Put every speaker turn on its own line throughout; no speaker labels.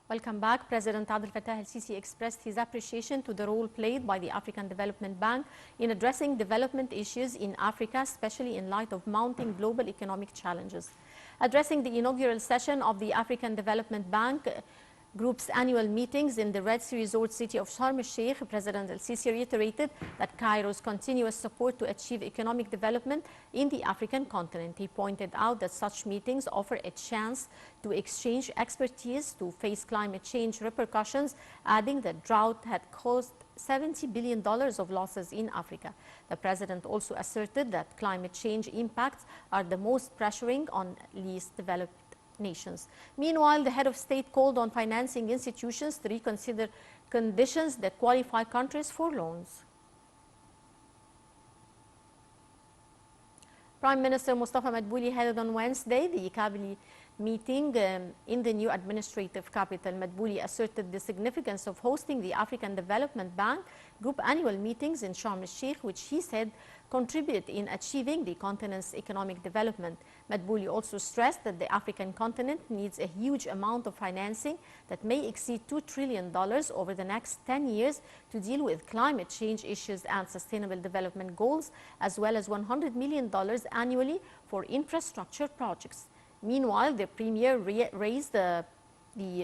Welcome back. President Abdel Fattah el-Sisi expressed his appreciation to the role played by the African Development Bank in addressing development issues in Africa, especially in light of mounting global economic challenges. Addressing the inaugural session of the African Development Bank Group's annual meetings in the Red Sea resort city of Sharm el-Sheikh, President el-Sisi reiterated that Cairo's continuous support to achieve economic development in the African continent. He pointed out that such meetings offer a chance to exchange expertise to face climate change repercussions, adding that drought had caused $70 billion of losses in Africa. The president also asserted that climate change impacts are the most pressuring on least developed nations. Meanwhile, the head of state called on financing institutions to reconsider conditions that qualify countries for loans. Prime Minister Mustafa Madbouli held on Wednesday the cabinet meeting in the new administrative capital. Madbouli asserted the significance of hosting the African Development Bank Group annual meetings in Sharm el-Sheikh, which he said contribute in achieving the continent's economic development. Madbouli also stressed that the African continent needs a huge amount of financing that may exceed $2 trillion over the next 10 years to deal with climate change issues and sustainable development goals, as well as $100 million annually for infrastructure projects. Meanwhile, the Premier raised the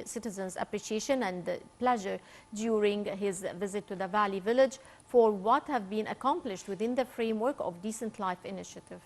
citizens' appreciation and pleasure during his visit to the Valley Village for what have been accomplished within the framework of Decent Life Initiative.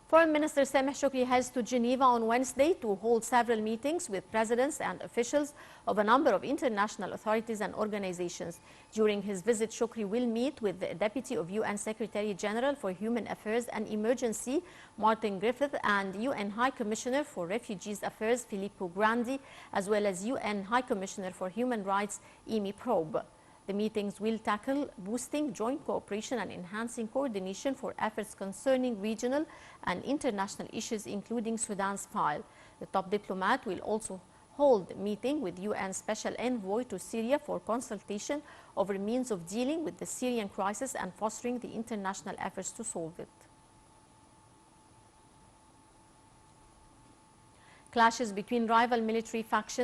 Foreign Minister Sameh Shoukry heads to Geneva on Wednesday to hold several meetings with presidents and officials of a number of international authorities and organizations. During his visit, Shoukry will meet with the Deputy of UN Secretary General for Human Affairs and Emergency, Martin Griffith, and UN High Commissioner for Refugees Affairs, Filippo Grandi, as well as UN High Commissioner for Human Rights, Amy Probe. The meetings will tackle boosting joint cooperation and enhancing coordination for efforts concerning regional and international issues, including Sudan's file. The top diplomat will also hold a meeting with UN Special Envoy to Syria for consultation over means of dealing with the Syrian crisis and fostering the international efforts to solve it. Clashes between rival military factions